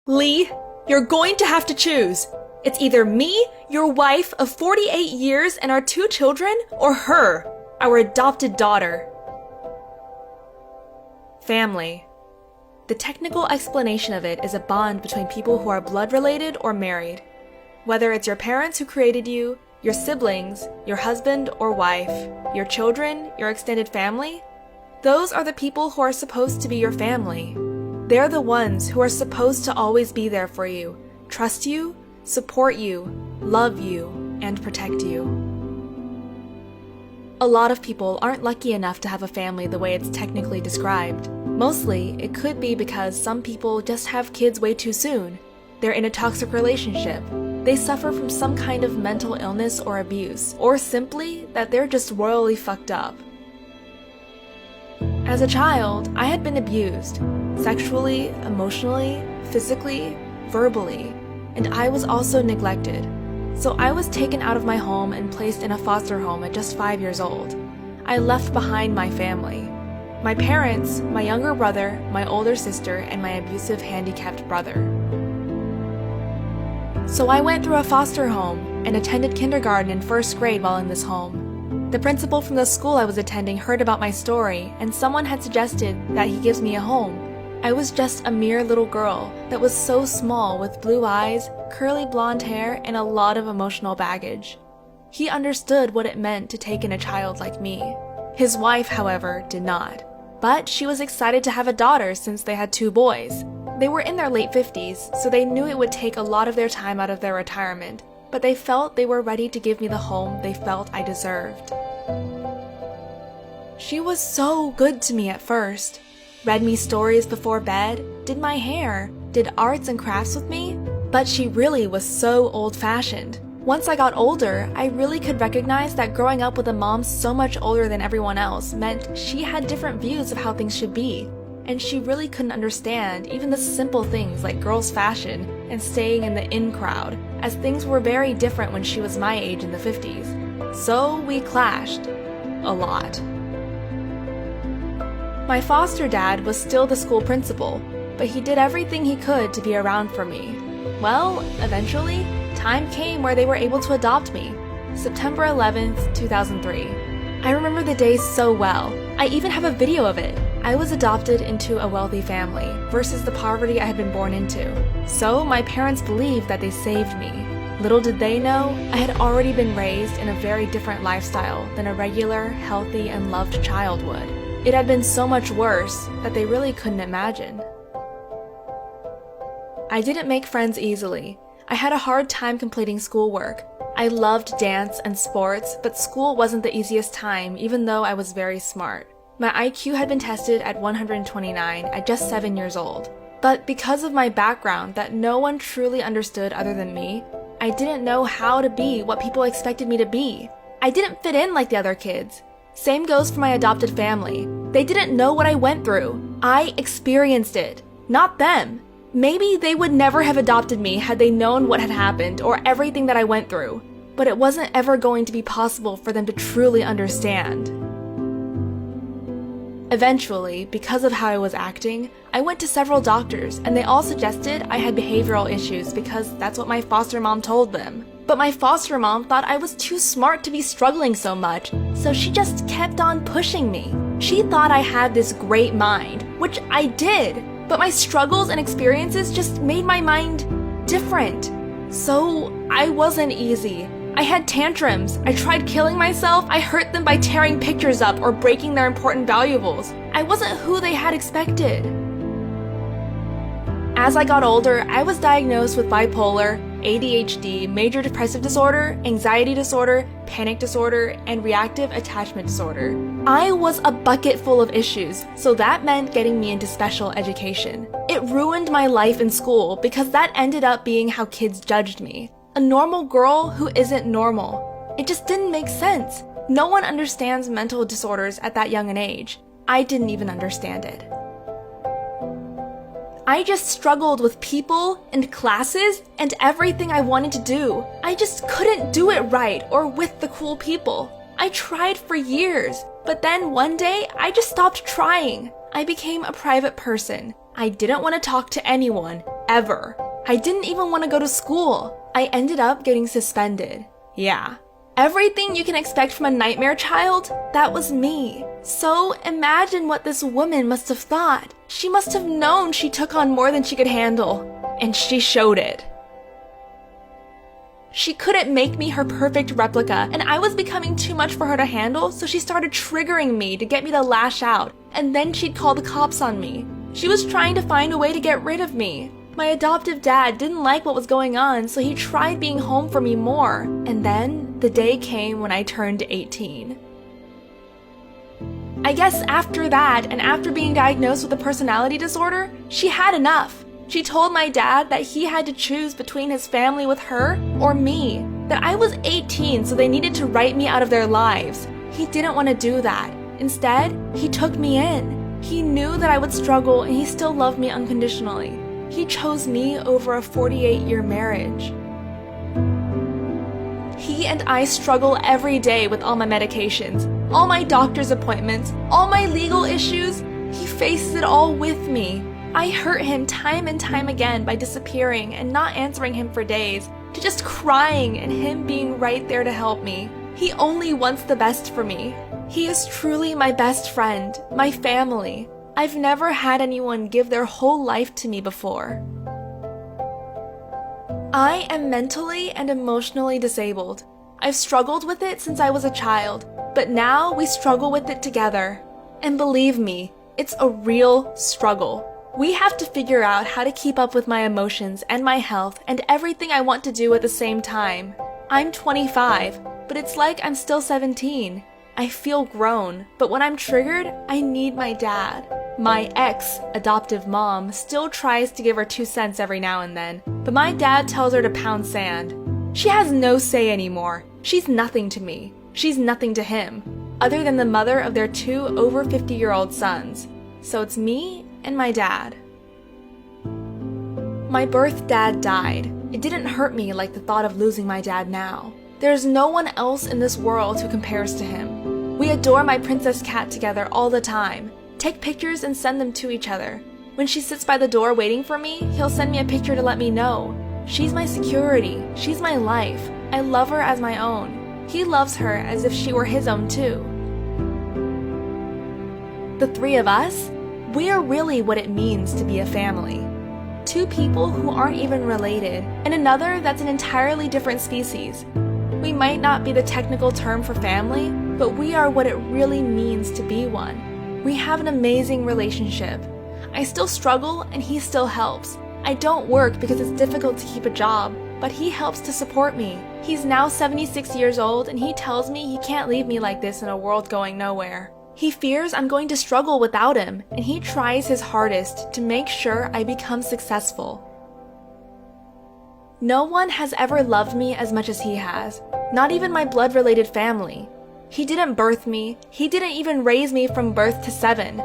Lee, you're going to have to choose. It's either me, your wife of 48 years and our 2 children, or her, our adopted daughter. Family. The technical explanation of it is a bond between people who are blood-related or married. Whether it's your parents who created you, your siblings, your husband or wife, your children, your extended family, those are the people who are supposed to be your family. They're the ones who are supposed to always be there for you, trust you, support you, love you, and protect you. A lot of people aren't lucky enough to have a family the way it's technically described. Mostly, it could be because some people just have kids way too soon. They're in a toxic relationship. They suffer from some kind of mental illness or abuse, or simply that they're just royally fucked up. As a child, I had been abused, sexually, emotionally, physically, verbally, and I was also neglected. So I was taken out of my home and placed in a foster home at just 5 years old. I left behind my family. My parents, my younger brother, my older sister, and my abusive handicapped brother. So I went through a foster home and attended kindergarten and first grade while in this home. The principal from the school I was attending heard about my story, and someone had suggested that he gives me a home. I was just a mere little girl that was so small with blue eyes, curly blonde hair, and a lot of emotional baggage. He understood what it meant to take in a child like me. His wife, however, did not. But she was excited to have a daughter since they had 2 boys. They were in their late 50s, so they knew it would take a lot of their time out of their retirement, but they felt they were ready to give me the home they felt I deserved. She was so good to me at first. Read me stories before bed, did my hair, did arts and crafts with me, but she really was so old-fashioned. Once I got older, I really could recognize that growing up with a mom so much older than everyone else meant she had different views of how things should be, and she really couldn't understand even the simple things like girls' fashion and staying in the in crowd, as things were very different when she was my age in the 50s. So we clashed. A lot. My foster dad was still the school principal, but he did everything he could to be around for me. Well, eventually, time came where they were able to adopt me. September 11th, 2003. I remember the day so well. I even have a video of it. I was adopted into a wealthy family versus the poverty I had been born into. So my parents believed that they saved me. Little did they know, I had already been raised in a very different lifestyle than a regular, healthy, and loved child would. It had been so much worse that they really couldn't imagine. I didn't make friends easily. I had a hard time completing schoolwork. I loved dance and sports, but school wasn't the easiest time, even though I was very smart. My IQ had been tested at 129 at just 7 years old. But because of my background that no one truly understood other than me, I didn't know how to be what people expected me to be. I didn't fit in like the other kids. Same goes for my adopted family. They didn't know what I went through. I experienced it, not them. Maybe they would never have adopted me had they known what had happened or everything that I went through, but it wasn't ever going to be possible for them to truly understand. Eventually, because of how I was acting, I went to several doctors and they all suggested I had behavioral issues because that's what my foster mom told them. But my foster mom thought I was too smart to be struggling so much, so she just kept on pushing me. She thought I had this great mind, which I did, but my struggles and experiences just made my mind different. So I wasn't easy. I had tantrums. I tried killing myself. I hurt them by tearing pictures up or breaking their important valuables. I wasn't who they had expected. As I got older, I was diagnosed with bipolar, ADHD, major depressive disorder, anxiety disorder, panic disorder, and reactive attachment disorder. I was a bucket full of issues, so that meant getting me into special education. It ruined my life in school because that ended up being how kids judged me. A normal girl who isn't normal. It just didn't make sense. No one understands mental disorders at that young an age. I didn't even understand it. I just struggled with people and classes and everything I wanted to do. I just couldn't do it right or with the cool people. I tried for years, but then one day I just stopped trying. I became a private person. I didn't want to talk to anyone, ever. I didn't even want to go to school. I ended up getting suspended. Yeah. Everything you can expect from a nightmare child, that was me. So imagine what this woman must have thought. She must have known she took on more than she could handle. And she showed it. She couldn't make me her perfect replica, and I was becoming too much for her to handle, so she started triggering me to get me to lash out, and then she'd call the cops on me. She was trying to find a way to get rid of me. My adoptive dad didn't like what was going on, so he tried being home for me more. And then, the day came when I turned 18. I guess after that, and after being diagnosed with a personality disorder, she had enough. She told my dad that he had to choose between his family with her or me, that I was 18, so they needed to write me out of their lives. He didn't want to do that. Instead, he took me in. He knew that I would struggle, and he still loved me unconditionally. He chose me over a 48-year marriage. He and I struggle every day with all my medications, all my doctor's appointments, all my legal issues. He faces it all with me. I hurt him time and time again by disappearing and not answering him for days, to just crying and him being right there to help me. He only wants the best for me. He is truly my best friend, my family. I've never had anyone give their whole life to me before. I am mentally and emotionally disabled. I've struggled with it since I was a child, but now we struggle with it together. And believe me, it's a real struggle. We have to figure out how to keep up with my emotions and my health and everything I want to do at the same time. I'm 25, but it's like I'm still 17. I feel grown, but when I'm triggered, I need my dad. My ex-adoptive mom still tries to give her 2 cents every now and then, but my dad tells her to pound sand. She has no say anymore. She's nothing to me. She's nothing to him, other than the mother of their 2 over 50-year-old sons. So it's me and my dad. My birth dad died. It didn't hurt me like the thought of losing my dad now. There's no one else in this world who compares to him. We adore my princess cat together all the time, take pictures and send them to each other. When she sits by the door waiting for me, he'll send me a picture to let me know. She's my security. She's my life. I love her as my own. He loves her as if she were his own too. The 3 of us, we are really what it means to be a family. 2 people who aren't even related, and another that's an entirely different species. We might not be the technical term for family, but we are what it really means to be one. We have an amazing relationship. I still struggle and he still helps. I don't work because it's difficult to keep a job, but he helps to support me. He's now 76 years old and he tells me he can't leave me like this in a world going nowhere. He fears I'm going to struggle without him, and he tries his hardest to make sure I become successful. No one has ever loved me as much as he has, not even my blood-related family. He didn't birth me, he didn't even raise me from birth to 7,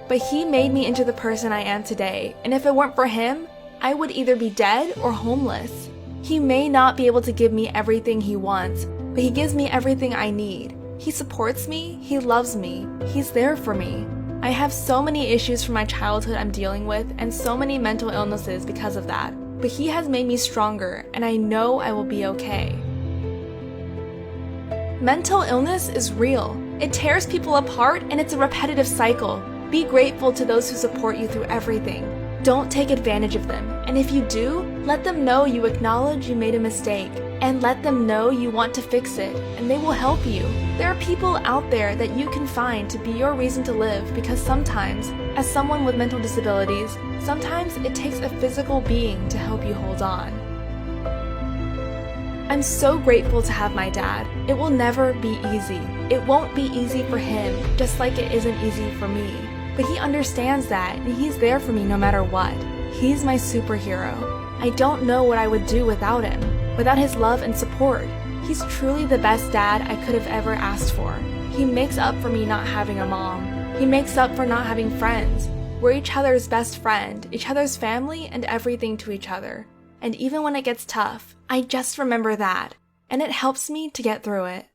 but he made me into the person I am today, and if it weren't for him, I would either be dead or homeless. He may not be able to give me everything he wants, but he gives me everything I need. He supports me, he loves me, he's there for me. I have so many issues from my childhood I'm dealing with and so many mental illnesses because of that, but he has made me stronger and I know I will be okay. Mental illness is real. It tears people apart and it's a repetitive cycle. Be grateful to those who support you through everything. Don't take advantage of them, and if you do, let them know you acknowledge you made a mistake, and let them know you want to fix it, and they will help you. There are people out there that you can find to be your reason to live, because sometimes, as someone with mental disabilities, sometimes it takes a physical being to help you hold on. I'm so grateful to have my dad. It will never be easy. It won't be easy for him, just like it isn't easy for me. But he understands that, and he's there for me no matter what. He's my superhero. I don't know what I would do without him, without his love and support. He's truly the best dad I could have ever asked for. He makes up for me not having a mom. He makes up for not having friends. We're each other's best friend, each other's family, and everything to each other. And even when it gets tough, I just remember that, and it helps me to get through it.